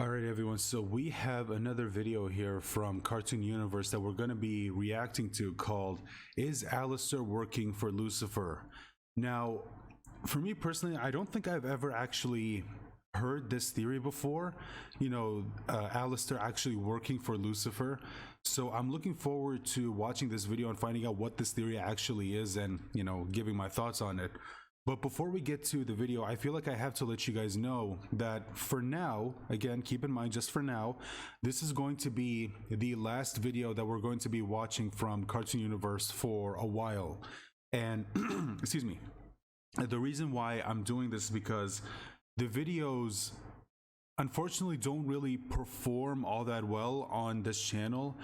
Alright everyone, so we have another video here from Cartoon Universe that we're going to be reacting to called Is Alastor Working for Lucifer? Now, for me personally, I don't think I've ever actually heard this theory before, Alastor actually working for Lucifer. So I'm looking forward to watching this video and finding out what this theory actually is and, giving my thoughts on it. But before we get to the video, I feel like I have to let you guys know that for now, again, keep in mind, just for now, this is going to be the last video that we're going to be watching from Cartoon Universe for a while. And, excuse me, the reason why I'm doing this is because the videos, unfortunately, don't really perform all that well on this channel.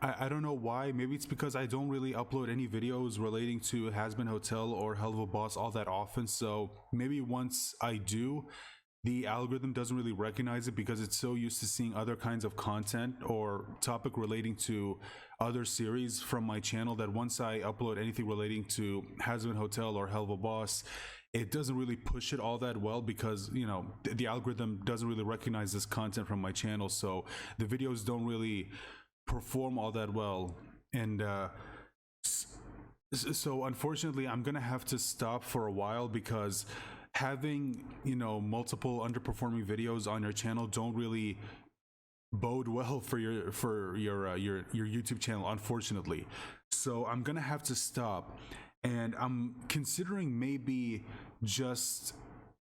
I don't know why. Maybe it's because I don't really upload any videos relating to Hazbin Hotel or Hell of a Boss all that often. So maybe once I do, the algorithm doesn't really recognize it because it's so used to seeing other kinds of content or topic relating to other series from my channel that once I upload anything relating to Hazbin Hotel or Hell of a Boss, it doesn't really push it all that well because the algorithm doesn't really recognize this content from my channel. So the videos don't really perform all that well, and so unfortunately I'm gonna have to stop for a while because having multiple underperforming videos on your channel don't really bode well for your YouTube channel, unfortunately. So I'm gonna have to stop, and I'm considering maybe just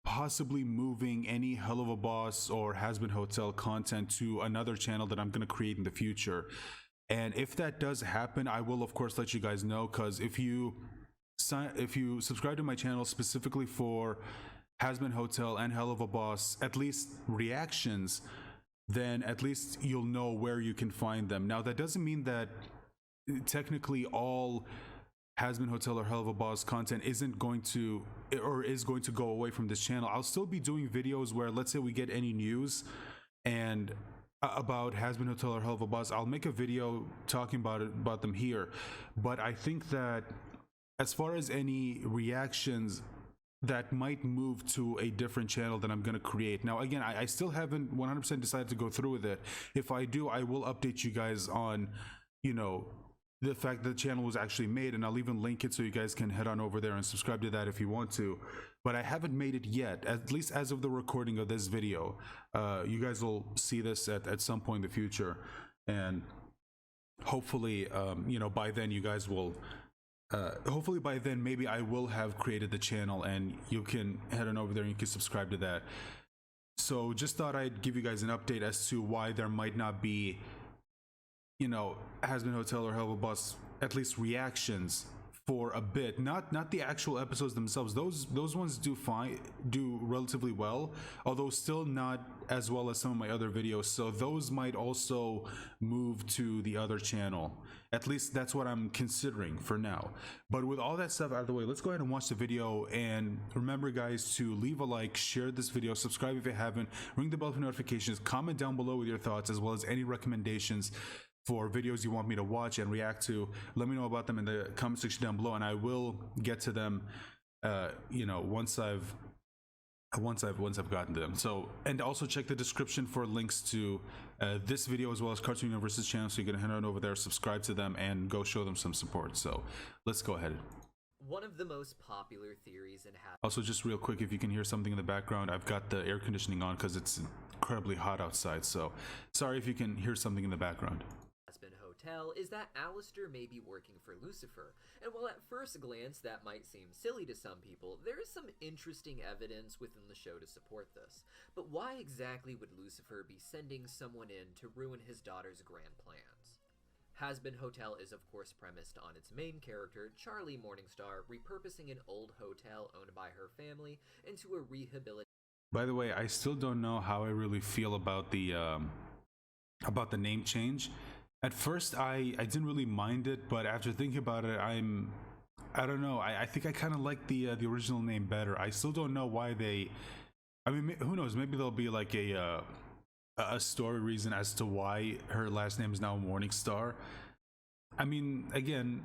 possibly moving any Hell of a Boss or Hazbin Hotel content to another channel that I'm going to create in the future. And if that does happen, I will of course let you guys know, because if you subscribe to my channel specifically for Hazbin Hotel and Hell of a Boss, at least reactions, then at least you'll know where you can find them. Now that doesn't mean that technically all Hazbin Hotel or Hell of a Boss content isn't going to or is going to go away from this channel. I'll still be doing videos where, let's say we get any news and about Hazbin Hotel or Hell of a Boss, I'll make a video talking about them here. But I think that as far as any reactions, that might move to a different channel that I'm going to create. Now again, I still haven't 100% decided to go through with it. If I do, I will update you guys on the fact that the channel was actually made, and I'll even link it so you guys can head on over there and subscribe to that if you want to. But I haven't made it yet, at least as of the recording of this video. You guys will see this at some point in the future, and hopefully by then you guys will hopefully by then maybe I will have created the channel and you can head on over there and you can subscribe to that. So just thought I'd give you guys an update as to why there might not be Hazbin Hotel or Hell of a Boss, at least reactions for a bit. Not the actual episodes themselves. Those ones do relatively well, although still not as well as some of my other videos. So those might also move to the other channel. At least that's what I'm considering for now. But with all that stuff out of the way, let's go ahead and watch the video. And remember guys, to leave a like, share this video, subscribe if you haven't, ring the bell for notifications, comment down below with your thoughts as well as any recommendations for videos you want me to watch and react to. Let me know about them in the comment section down below, and I will get to them once I've gotten to them. So, and also check the description for links to this video as well as Cartoon Universe's channel, so you can head on over there, subscribe to them, and go show them some support. So let's go ahead. One of the most popular theories in also, just real quick, if you can hear something in the background, I've got the air conditioning on because it's incredibly hot outside, so sorry if you can hear something in the background. Hazbin Hotel is that Alastor may be working for Lucifer, and while at first glance that might seem silly to some people, there is some interesting evidence within the show to support this. But why exactly would Lucifer be sending someone in to ruin his daughter's grand plans? Hazbin Hotel is of course premised on its main character, Charlie Morningstar, repurposing an old hotel owned by her family into a rehabilitation. By the way, I still don't know how I really feel about the name change. At first I didn't really mind it, but after thinking about it, I don't know, I think I kind of like the original name better. I still don't know why I mean, who knows, maybe there'll be like a story reason as to why her last name is now Morningstar. I mean, again,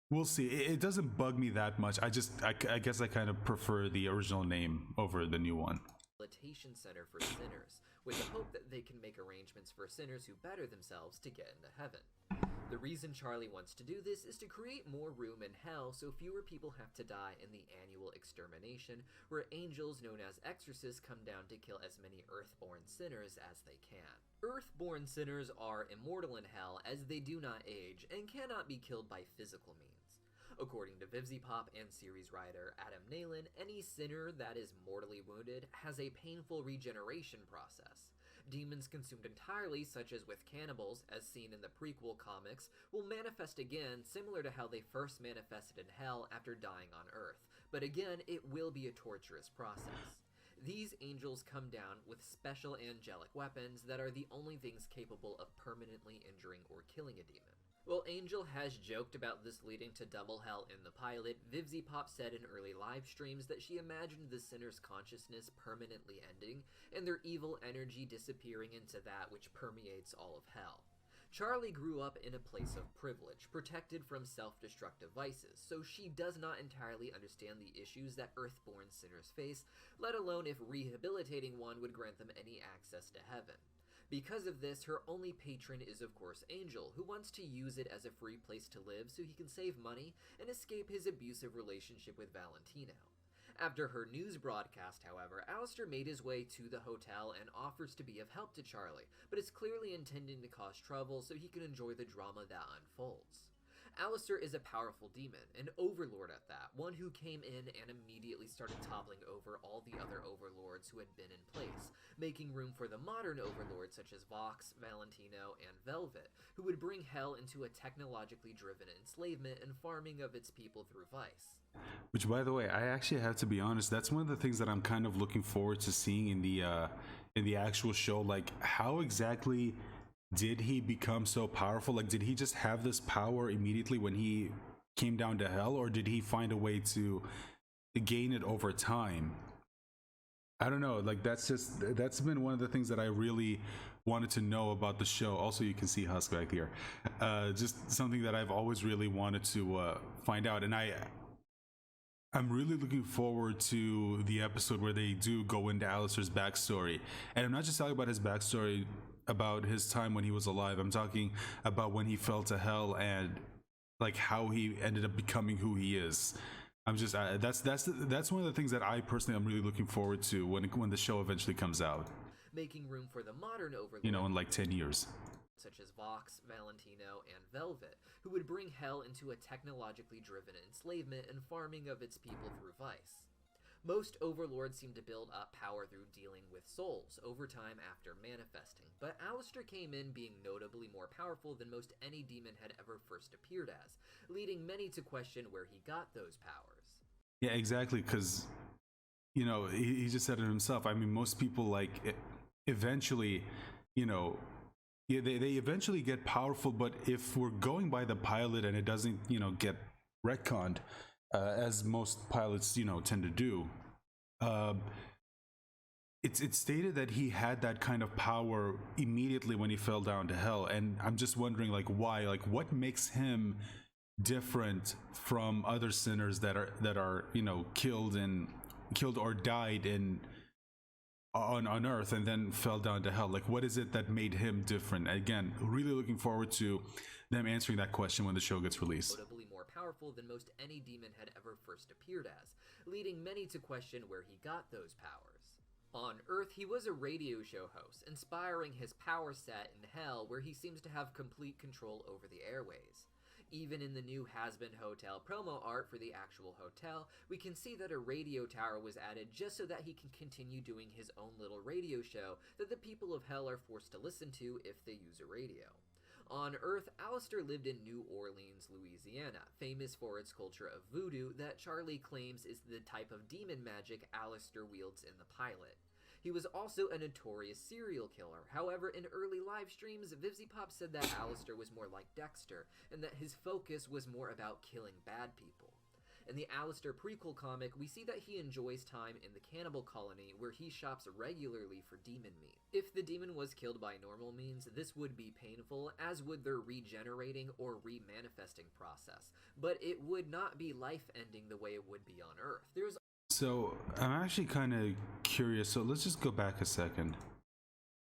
we'll see. It doesn't bug me that much. I guess I kind of prefer the original name over the new one. rehabilitation center for sinners, with the hope that they can make arrangements for sinners who better themselves to get into heaven. The reason Charlie wants to do this is to create more room in hell so fewer people have to die in the annual extermination, where angels known as exorcists come down to kill as many earthborn sinners as they can. Earthborn sinners are immortal in hell as they do not age and cannot be killed by physical means. According to VivziePop and series writer Adam Nalen, any sinner that is mortally wounded has a painful regeneration process. Demons consumed entirely, such as with cannibals, as seen in the prequel comics, will manifest again similar to how they first manifested in hell after dying on Earth, but again, it will be a torturous process. These angels come down with special angelic weapons that are the only things capable of permanently injuring or killing a demon. While Angel has joked about this leading to double hell in the pilot, VivziePop said in early live streams that she imagined the sinner's consciousness permanently ending, and their evil energy disappearing into that which permeates all of hell. Charlie grew up in a place of privilege, protected from self-destructive vices, so she does not entirely understand the issues that earthborn sinners face, let alone if rehabilitating one would grant them any access to heaven. Because of this, her only patron is of course Angel, who wants to use it as a free place to live so he can save money and escape his abusive relationship with Valentino. After her news broadcast, however, Alastor made his way to the hotel and offers to be of help to Charlie, but is clearly intending to cause trouble so he can enjoy the drama that unfolds. Alastor is a powerful demon, an overlord at that, one who came in and immediately started toppling over all the other overlords who had been in place, making room for the modern overlords such as Vox, Valentino, and Velvet, who would bring hell into a technologically driven enslavement and farming of its people through vice. Which, by the way, I actually have to be honest, that's one of the things that I'm kind of looking forward to seeing in the actual show. Like, how exactly did he become so powerful? Like, did he just have this power immediately when he came down to hell, or did he find a way to gain it over time? I don't know. Like, that's been one of the things that I really wanted to know about the show. Also, you can see Husk back here. Just something that I've always really wanted to find out, and I'm really looking forward to the episode where they do go into Alastor's backstory. And I'm not just talking about his backstory about his time when he was alive. I'm talking about when he fell to hell and like how he ended up becoming who he is. I'm just that's one of the things that I personally am really looking forward to when the show eventually comes out. Making room for the modern overlord, You know, in like 10 years. Such as Vox, Valentino, and Velvet, who would bring hell into a technologically driven enslavement and farming of its people through vice. Most overlords seem to build up power through dealing with souls over time after manifesting, but Alastor came in being notably more powerful than most any demon had ever first appeared as, leading many to question where he got those powers. Yeah, exactly, because, you know, he just said it himself. I mean, most people, like, eventually, you know, yeah, they eventually get powerful, but if we're going by the pilot and it doesn't, you know, get retconned, as most pilots, you know, tend to do, it's stated that he had that kind of power immediately when he fell down to hell, and I'm just wondering, like, why? Like, what makes him different from other sinners that are you know, killed or died on Earth and then fell down to hell? Like, what is it that made him different? Again, really looking forward to them answering that question when the show gets released. Notably more powerful than most any demon had ever first appeared as, leading many to question where he got those powers. On Earth, he was a radio show host, inspiring his power set in hell, where he seems to have complete control over the airways. Even in the new Hazbin Hotel promo art for the actual hotel, we can see that a radio tower was added just so that he can continue doing his own little radio show that the people of hell are forced to listen to if they use a radio. On Earth, Alastor lived in New Orleans, Louisiana, famous for its culture of voodoo that Charlie claims is the type of demon magic Alastor wields in the pilot. He was also a notorious serial killer. However, in early live streams, VivziePop said that Alastor was more like Dexter, and that his focus was more about killing bad people. In the Alastor prequel comic, we see that he enjoys time in the cannibal colony, where he shops regularly for demon meat. If the demon was killed by normal means, this would be painful, as would their regenerating or remanifesting process, but it would not be life-ending the way it would be on Earth. So I'm actually kind of curious. So let's just go back a second.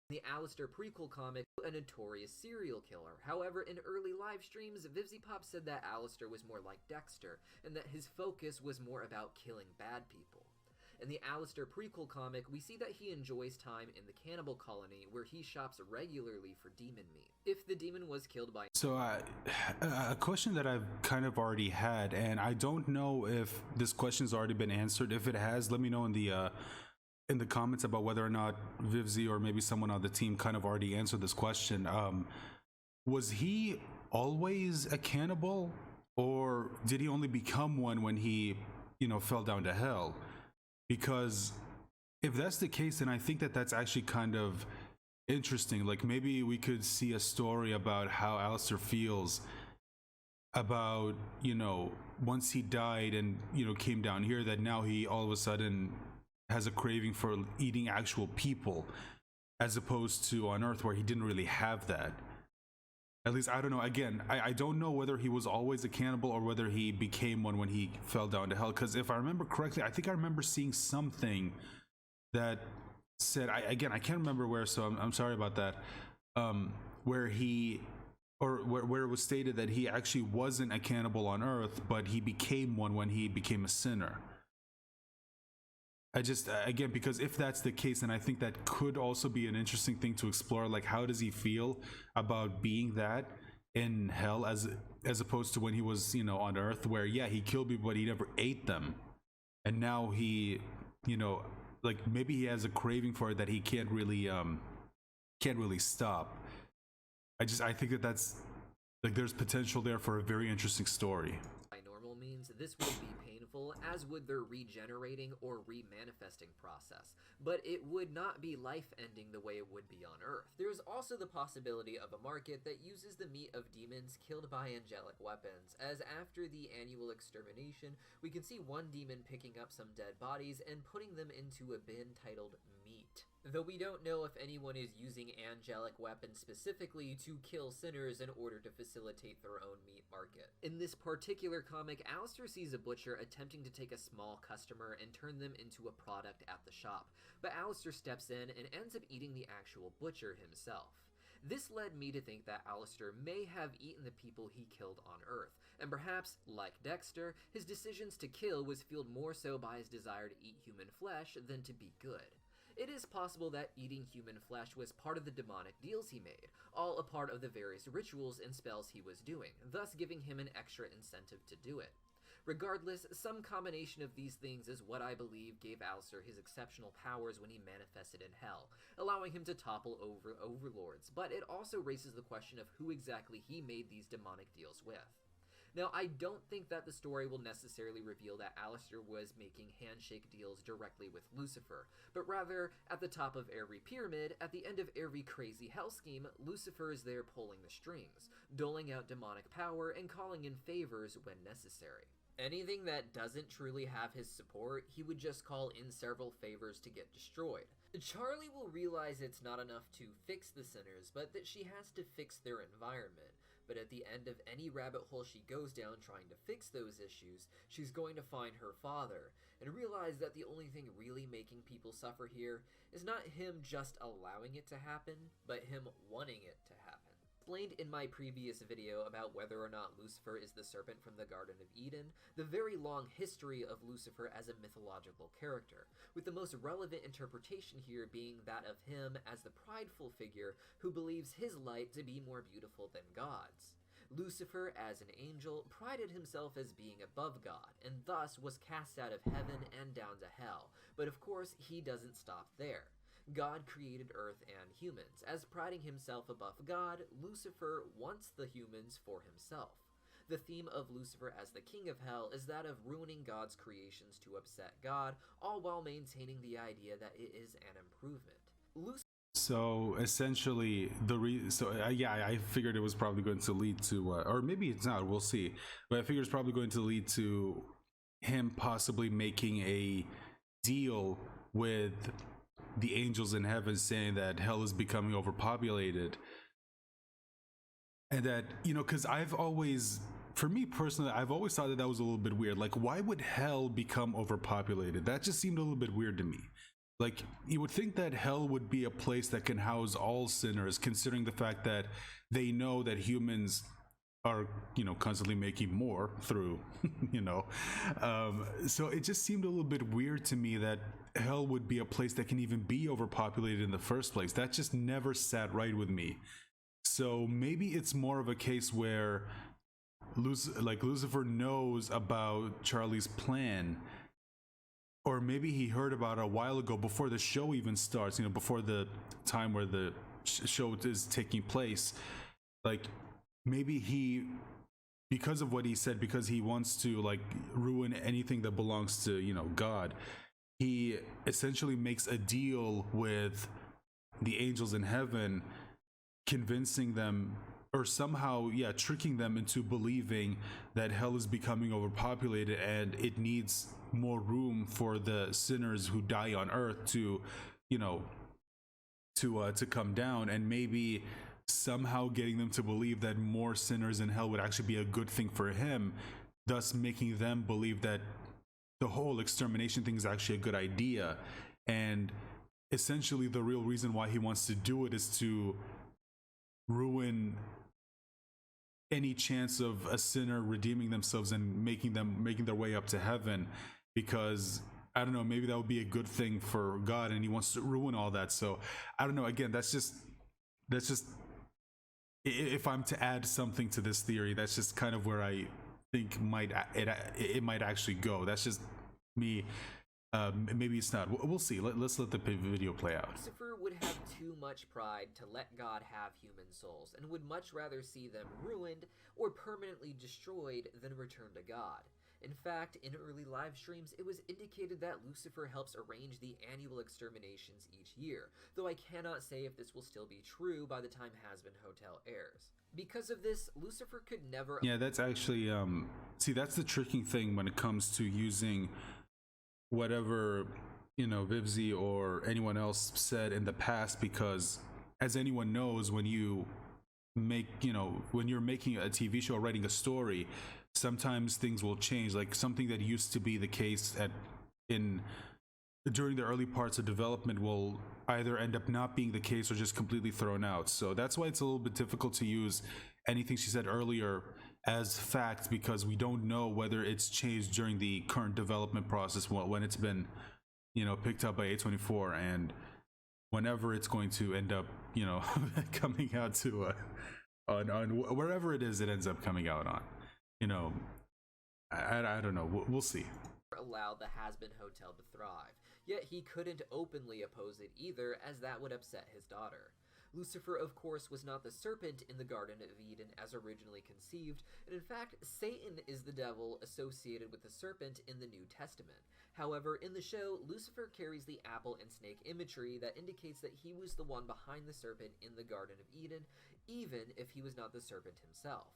The Alastor prequel comic, a notorious serial killer. However, in early live streams, VivziePop said that Alastor was more like Dexter, and that his focus was more about killing bad people. In the Alastor prequel comic, we see that he enjoys time in the cannibal colony, where he shops regularly for demon meat. If the demon was killed by... So a question that I've kind of already had, and I don't know if this question's already been answered. If it has, let me know in the comments about whether or not Vivzie or maybe someone on the team kind of already answered this question. Was he always a cannibal, or did he only become one when he, fell down to hell? Because if that's the case, then I think that that's actually kind of interesting. Like, maybe we could see a story about how Alastor feels about, once he died and, came down here, that now he all of a sudden has a craving for eating actual people, as opposed to on Earth where he didn't really have that. At least, I don't know. Again, I don't know whether he was always a cannibal or whether he became one when he fell down to hell. Because if I remember correctly, I think I remember seeing something that said, I can't remember where, so I'm sorry about that, where it was stated that he actually wasn't a cannibal on Earth, but he became one when he became a sinner. Again, because if that's the case, then I think that could also be an interesting thing to explore. Like, how does he feel about being that in hell as opposed to when he was, on Earth, where, yeah, he killed people, but he never ate them. And now he, like, maybe he has a craving for it that he can't really stop. I think that's, like, there's potential there for a very interesting story. By normal means, this would be painful, as would their regenerating or remanifesting process, but it would not be life-ending the way it would be on Earth. There's also the possibility of a market that uses the meat of demons killed by angelic weapons, as after the annual extermination, we can see one demon picking up some dead bodies and putting them into a bin titled meat. Though we don't know if anyone is using angelic weapons specifically to kill sinners in order to facilitate their own meat market. In this particular comic, Alastor sees a butcher attempting to take a small customer and turn them into a product at the shop, but Alastor steps in and ends up eating the actual butcher himself. This led me to think that Alastor may have eaten the people he killed on Earth, and perhaps, like Dexter, his decisions to kill was fueled more so by his desire to eat human flesh than to be good. It is possible that eating human flesh was part of the demonic deals he made, all a part of the various rituals and spells he was doing, thus giving him an extra incentive to do it. Regardless, some combination of these things is what I believe gave Alastor his exceptional powers when he manifested in hell, allowing him to topple over overlords, but it also raises the question of who exactly he made these demonic deals with. Now, I don't think that the story will necessarily reveal that Alastor was making handshake deals directly with Lucifer, but rather, at the top of every pyramid, at the end of every crazy hell scheme, Lucifer is there pulling the strings, doling out demonic power and calling in favors when necessary. Anything that doesn't truly have his support, he would just call in several favors to get destroyed. Charlie will realize it's not enough to fix the sinners, but that she has to fix their environment. But at the end of any rabbit hole she goes down trying to fix those issues, she's going to find her father, and realize that the only thing really making people suffer here is not him just allowing it to happen, but him wanting it to happen. Explained in my previous video about whether or not Lucifer is the serpent from the Garden of Eden, the very long history of Lucifer as a mythological character, with the most relevant interpretation here being that of him as the prideful figure who believes his light to be more beautiful than God's. Lucifer, as an angel, prided himself as being above God, and thus was cast out of heaven and down to hell, but of course he doesn't stop there. God created Earth and humans. As priding himself above God, Lucifer wants the humans for himself. The theme of Lucifer as the king of hell is that of ruining God's creations to upset God, all while maintaining the idea that it is an improvement. So essentially, I figured it was probably going to lead to, or maybe it's not, we'll see. But I figured it's probably going to lead to him possibly making a deal with the angels in heaven, saying that hell is becoming overpopulated, and that, because I've always for me personally, I've always thought that that was a little bit weird. Like, why would hell become overpopulated? That just seemed a little bit weird to me. Like, you would think that hell would be a place that can house all sinners, considering the fact that they know that humans are, you know, constantly making more through, you know. So it just seemed a little bit weird to me that hell would be a place that can even be overpopulated in the first place. That just never sat right with me. So maybe it's more of a case where Lucifer knows about Charlie's plan, or maybe he heard about it a while ago before the show even starts, you know, before the time where the show is taking place. Like, maybe he, because of what he said, because he wants to like ruin anything that belongs to, you know, God, he essentially makes a deal with the angels in heaven, convincing them, or somehow, yeah, tricking them into believing that hell is becoming overpopulated and it needs more room for the sinners who die on earth to, you know, to come down, and maybe somehow getting them to believe that more sinners in hell would actually be a good thing for him, thus making them believe that the whole extermination thing is actually a good idea. And essentially the real reason why he wants to do it is to ruin any chance of a sinner redeeming themselves and making their way up to heaven, because I don't know, maybe that would be a good thing for God, and he wants to ruin all that. So I don't know, again, that's just if I'm to add something to this theory, that's just kind of where I think it might actually go. That's just me. Maybe it's not. We'll see. Let's let the video play out. Lucifer would have too much pride to let God have human souls, and would much rather see them ruined or permanently destroyed than return to God. In fact, in early live streams, it was indicated that Lucifer helps arrange the annual exterminations each year, though I cannot say if this will still be true by the time Hazbin Hotel airs. Because of this, Lucifer could never... Yeah, that's actually, see, that's the tricking thing when it comes to using whatever, you know, Vivzi or anyone else said in the past, because as anyone knows, when you make, you know, when you're making a TV show or writing a story, sometimes things will change. Like, something that used to be the case during the early parts of development will either end up not being the case or just completely thrown out. So that's why it's a little bit difficult to use anything she said earlier as fact, because we don't know whether it's changed during the current development process when it's been, you know, picked up by A24, and whenever it's going to end up, you know, coming out to on wherever it is it ends up coming out on. You know, I don't know. We'll see. Allowed the Hazbin Hotel to thrive, yet he couldn't openly oppose it either, as that would upset his daughter. Lucifer, of course, was not the serpent in the Garden of Eden as originally conceived, and in fact, Satan is the devil associated with the serpent in the New Testament. However, in the show, Lucifer carries the apple and snake imagery that indicates that he was the one behind the serpent in the Garden of Eden, even if he was not the serpent himself.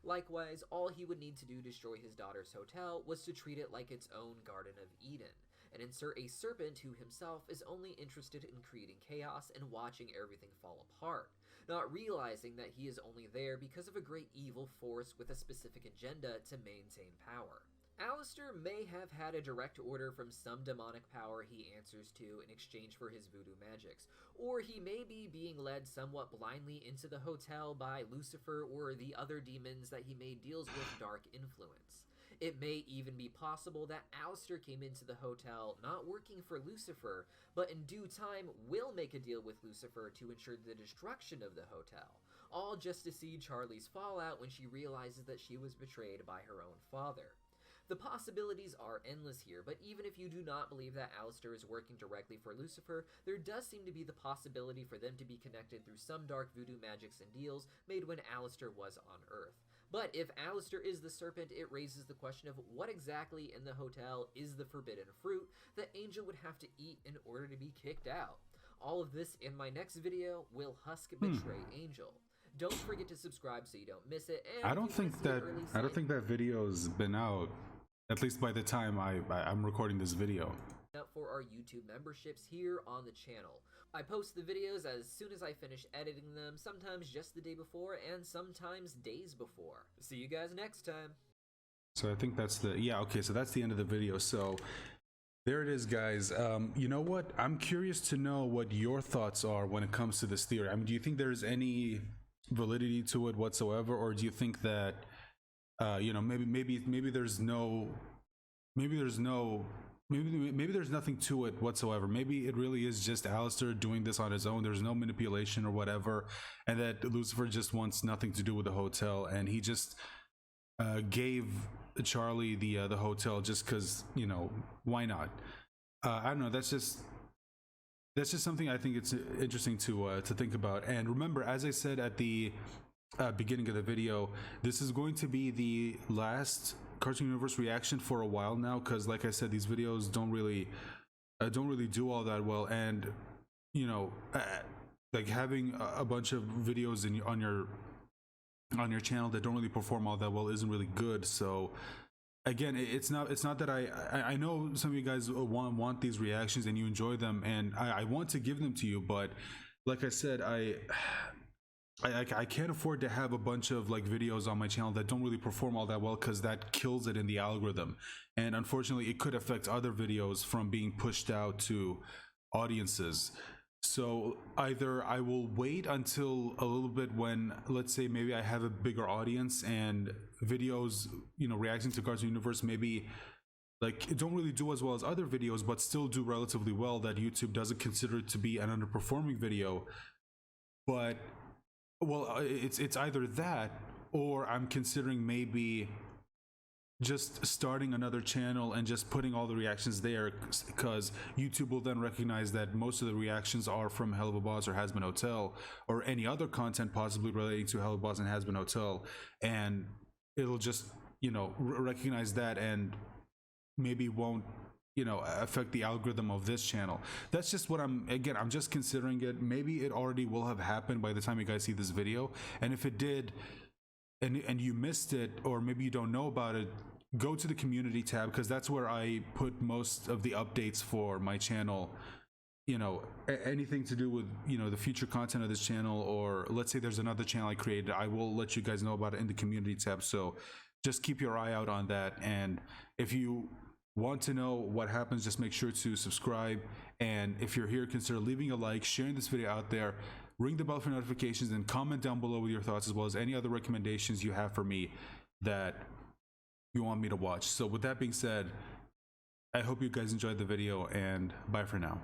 Likewise, all he would need to do to destroy his daughter's hotel was to treat it like its own Garden of Eden, and insert a serpent who himself is only interested in creating chaos and watching everything fall apart, not realizing that he is only there because of a great evil force with a specific agenda to maintain power. Alastor may have had a direct order from some demonic power he answers to in exchange for his voodoo magics, or he may be being led somewhat blindly into the hotel by Lucifer or the other demons that he made deals with dark influence. It may even be possible that Alastor came into the hotel not working for Lucifer, but in due time will make a deal with Lucifer to ensure the destruction of the hotel, all just to see Charlie's fallout when she realizes that she was betrayed by her own father. The possibilities are endless here, but even if you do not believe that Alastor is working directly for Lucifer, there does seem to be the possibility for them to be connected through some dark voodoo magics and deals made when Alastor was on Earth. But if Alastor is the serpent, it raises the question of what exactly in the hotel is the forbidden fruit that Angel would have to eat in order to be kicked out. All of this in my next video, Will Husk betray Angel? Don't forget to subscribe so you don't miss it. And I don't think that video's been out, at least by the time I'm recording this video. up for our YouTube memberships here on the channel. I post the videos as soon as I finish editing them, sometimes just the day before and sometimes days before. See you guys next time. So I think that's okay, so that's the end of the video. So there it is, guys. You know what? I'm curious to know what your thoughts are when it comes to this theory. I mean, do you think there's any validity to it whatsoever, or do you think that maybe there's nothing to it whatsoever? Maybe it really is just Alastor doing this on his own. There's no manipulation or whatever, and that Lucifer just wants nothing to do with the hotel, and he just gave Charlie the hotel just because, why not? I don't know. That's just something I think it's interesting to think about. And remember, as I said at the beginning of the video, this is going to be the last Cartoon Universe reaction for a while now, because like I said, these videos don't really do all that well, and like having a bunch of videos on your channel that don't really perform all that well isn't really good. So again, it's not that I know some of you guys want these reactions and you enjoy them, and I want to give them to you, but like I said, I can't afford to have a bunch of like videos on my channel that don't really perform all that well, because that kills it in the algorithm, and unfortunately it could affect other videos from being pushed out to audiences. So either I will wait until a little bit when, let's say, maybe I have a bigger audience and videos, reacting to Cartoon Universe maybe like it don't really do as well as other videos, but still do relatively well, that YouTube doesn't consider it to be an underperforming video. But well, it's either that, or I'm considering maybe just starting another channel and just putting all the reactions there, because YouTube will then recognize that most of the reactions are from Hell of a Boss or Hazbin Hotel, or any other content possibly relating to Hell of a Boss and Hazbin Hotel, and it'll just recognize that, and maybe won't affect the algorithm of this channel. That's just what I'm just considering it. Maybe it already will have happened by the time you guys see this video, and if it did and you missed it, or maybe you don't know about it, go to the community tab, because that's where I put most of the updates for my channel. Anything to do with the future content of this channel, or let's say there's another channel I created, I will let you guys know about it in the community tab. So just keep your eye out on that, and if you want to know what happens, just make sure to subscribe, and if you're here, consider leaving a like, sharing this video out there, ring the bell for notifications, and comment down below with your thoughts, as well as any other recommendations you have for me that you want me to watch. So with that being said, I hope you guys enjoyed the video, and bye for now.